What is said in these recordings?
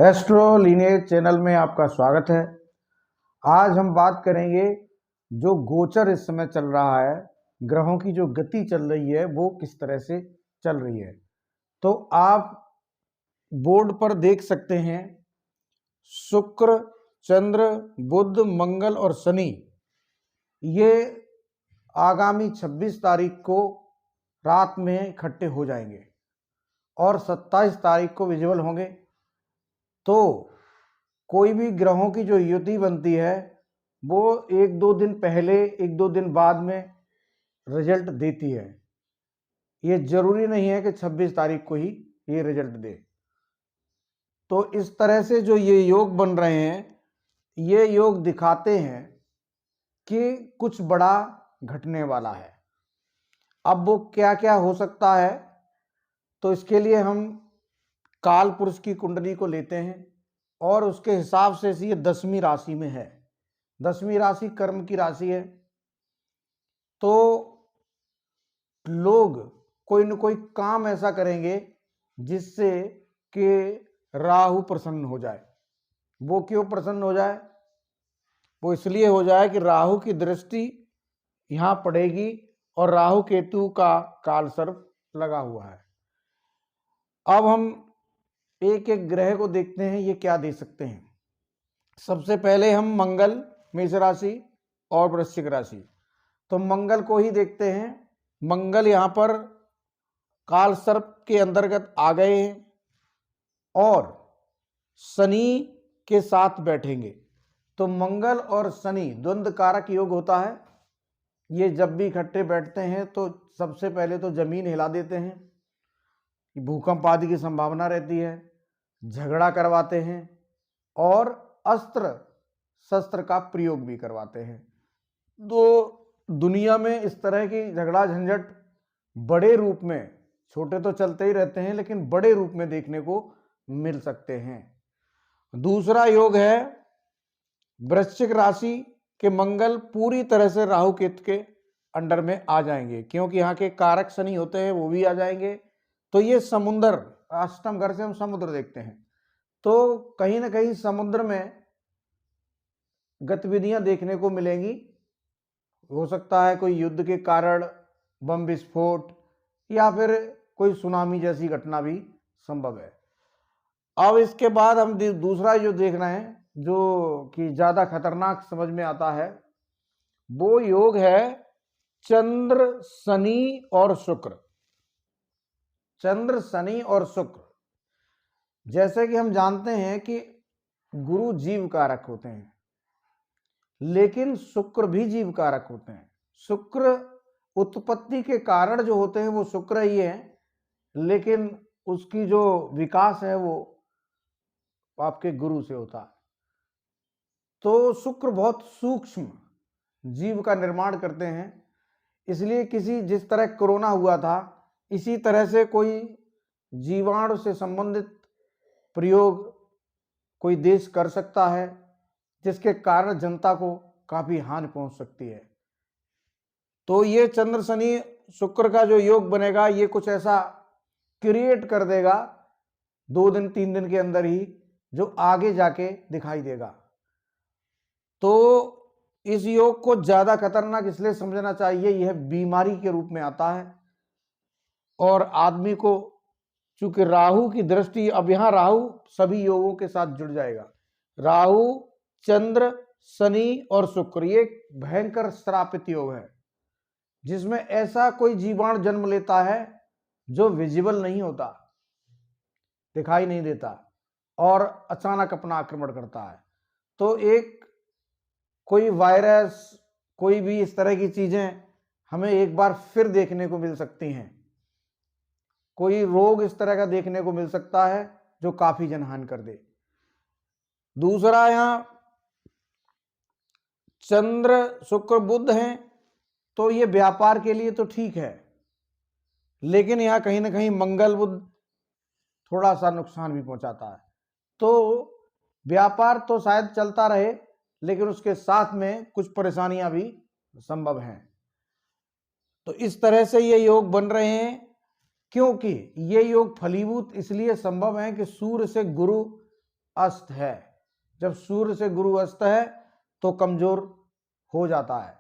Astro lineage channel में आपका स्वागत है। आज हम बात करेंगे जो गोचर इस समय चल रहा है, ग्रहों की जो गति चल रही है वो किस तरह से चल रही है। तो आप बोर्ड पर देख सकते हैं शुक्र, चंद्र, बुध, मंगल और शनि ये आगामी 26 तारीख को रात में इकट्ठे हो जाएंगे और 27 तारीख को विजिबल होंगे। तो कोई भी ग्रहों की जो युति बनती है वो एक दो दिन पहले एक दो दिन बाद में रिजल्ट देती है। ये जरूरी नहीं है कि 26 तारीख को ही ये रिजल्ट दे। तो इस तरह से जो ये योग बन रहे हैं, ये योग दिखाते हैं कि कुछ बड़ा घटने वाला है। अब वो क्या क्या हो सकता है, तो इसके लिए हम काल पुरुष की कुंडली को लेते हैं और उसके हिसाब से ये 10वीं राशि में है। 10वीं राशि कर्म की राशि है। तो लोग कोई न कोई काम ऐसा करेंगे जिससे कि राहु प्रसन्न हो जाए। वो क्यों प्रसन्न हो जाए? वो इसलिए हो जाए कि राहु की दृष्टि यहाँ पड़ेगी और राहु केतु का काल सर्प लगा हुआ है। अब हम एक एक ग्रह को देखते हैं ये क्या दे सकते हैं। सबसे पहले हम मंगल, मेष राशि और वृश्चिक राशि। तो मंगल को ही देखते हैं। मंगल यहाँ पर काल सर्प के अंतर्गत आ गए हैं और शनि के साथ बैठेंगे। तो मंगल और शनि द्वंद्व कारक योग होता है। ये जब भी इकट्ठे बैठते हैं तो सबसे पहले तो जमीन हिला देते हैं, भूकंप आदि की संभावना रहती है, झगड़ा करवाते हैं और अस्त्र शस्त्र का प्रयोग भी करवाते हैं। तो दुनिया में इस तरह की झगड़ा झंझट बड़े रूप में, छोटे तो चलते ही रहते हैं लेकिन बड़े रूप में देखने को मिल सकते हैं। दूसरा योग है वृश्चिक राशि के मंगल पूरी तरह से राहु केतु के अंडर में आ जाएंगे, क्योंकि यहाँ के कारक शनि होते हैं वो भी आ जाएंगे। तो ये समुद्र, अष्टम घर से हम समुद्र देखते हैं, तो कहीं ना कहीं समुद्र में गतिविधियां देखने को मिलेंगी। हो सकता है कोई युद्ध के कारण बम विस्फोट या फिर कोई सुनामी जैसी घटना भी संभव है। अब इसके बाद हम दूसरा जो देख रहे हैं जो कि ज्यादा खतरनाक समझ में आता है, वो योग है चंद्र, शनि और शुक्र। चंद्र, शनि और शुक्र, जैसे कि हम जानते हैं कि गुरु जीव कारक होते हैं लेकिन शुक्र भी जीव कारक होते हैं। शुक्र उत्पत्ति के कारण जो होते हैं वो शुक्र ही है, लेकिन उसकी जो विकास है वो आपके गुरु से होता है। तो शुक्र बहुत सूक्ष्म जीव का निर्माण करते हैं। इसलिए किसी, जिस तरह कोरोना हुआ था, इसी तरह से कोई जीवाणु से संबंधित प्रयोग कोई देश कर सकता है जिसके कारण जनता को काफी हानि पहुंच सकती है। तो ये चंद्र, शनि, शुक्र का जो योग बनेगा ये कुछ ऐसा क्रिएट कर देगा 2 दिन 3 दिन के अंदर ही, जो आगे जाके दिखाई देगा। तो इस योग को ज्यादा खतरनाक इसलिए समझना चाहिए, यह बीमारी के रूप में आता है और आदमी को, चूंकि राहु की दृष्टि, अब यहां राहु सभी योगों के साथ जुड़ जाएगा। राहु, चंद्र, शनि और शुक्र, ये भयंकर श्रापित योग है जिसमें ऐसा कोई जीवाणु जन्म लेता है जो विजिबल नहीं होता, दिखाई नहीं देता और अचानक अपना आक्रमण करता है। तो एक कोई वायरस, कोई भी इस तरह की चीजें हमें एक बार फिर देखने को मिल सकती हैं। कोई रोग इस तरह का देखने को मिल सकता है जो काफी जनहानि कर दे। दूसरा, यहां चंद्र, शुक्र, बुध हैं, तो ये व्यापार के लिए तो ठीक है, लेकिन यहां कहीं ना कहीं मंगल, बुध थोड़ा सा नुकसान भी पहुंचाता है। तो व्यापार तो शायद चलता रहे लेकिन उसके साथ में कुछ परेशानियां भी संभव हैं। तो इस तरह से ये योग बन रहे हैं, क्योंकि ये योग फलीभूत इसलिए संभव है कि सूर्य से गुरु अस्त है। जब सूर्य से गुरु अस्त है तो कमजोर हो जाता है,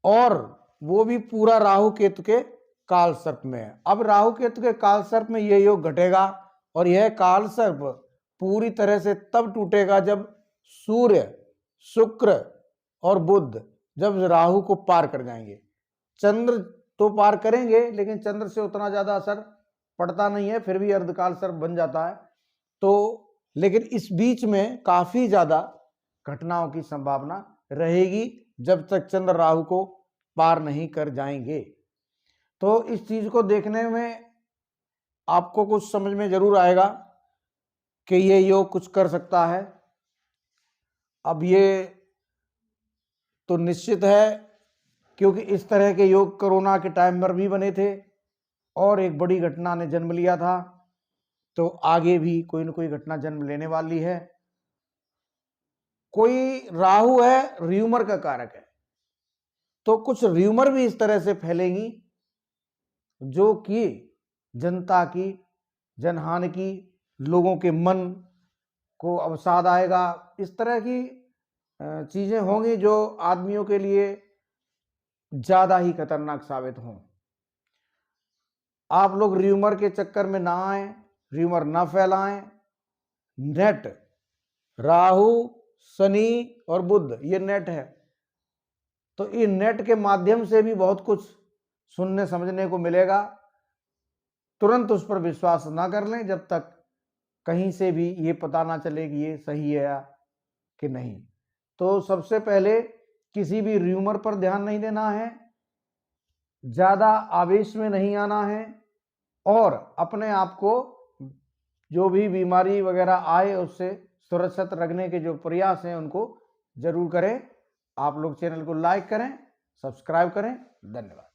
और वो भी पूरा राहु केतु के काल सर्प में है। अब राहु केतु के काल सर्प में यह योग घटेगा, और यह काल सर्प पूरी तरह से तब टूटेगा जब सूर्य, शुक्र और बुध जब राहु को पार कर जाएंगे। चंद्र तो पार करेंगे, लेकिन चंद्र से उतना ज्यादा असर पड़ता नहीं है, फिर भी अर्धकाल सर्प बन जाता है। तो लेकिन इस बीच में काफी ज्यादा घटनाओं की संभावना रहेगी जब तक चंद्र राहु को पार नहीं कर जाएंगे। तो इस चीज को देखने में आपको कुछ समझ में जरूर आएगा कि ये योग कुछ कर सकता है। अब ये तो निश्चित है, क्योंकि इस तरह के योग कोरोना के टाइम पर भी बने थे और एक बड़ी घटना ने जन्म लिया था, तो आगे भी कोई न कोई घटना जन्म लेने वाली है। कोई राहु है र्यूमर का कारक है, तो कुछ र्यूमर भी इस तरह से फैलेंगी जो कि जनता की, जनहानि की, लोगों के मन को अवसाद आएगा। इस तरह की चीजें होंगी जो आदमियों के लिए ज्यादा ही खतरनाक साबित हों। आप लोग र्यूमर के चक्कर में ना आए, र्यूमर ना फैलाएं। नेट, राहु, शनि और बुध, ये नेट है, तो ये नेट के माध्यम से भी बहुत कुछ सुनने समझने को मिलेगा। तुरंत उस पर विश्वास ना कर लें जब तक कहीं से भी ये पता ना चले कि ये सही है कि नहीं। तो सबसे पहले किसी भी र्यूमर पर ध्यान नहीं देना है, ज्यादा आवेश में नहीं आना है, और अपने आप को जो भी बीमारी वगैरह आए उससे सुरक्षित रखने के जो प्रयास हैं उनको जरूर करें। आप लोग चैनल को लाइक करें, सब्सक्राइब करें। धन्यवाद।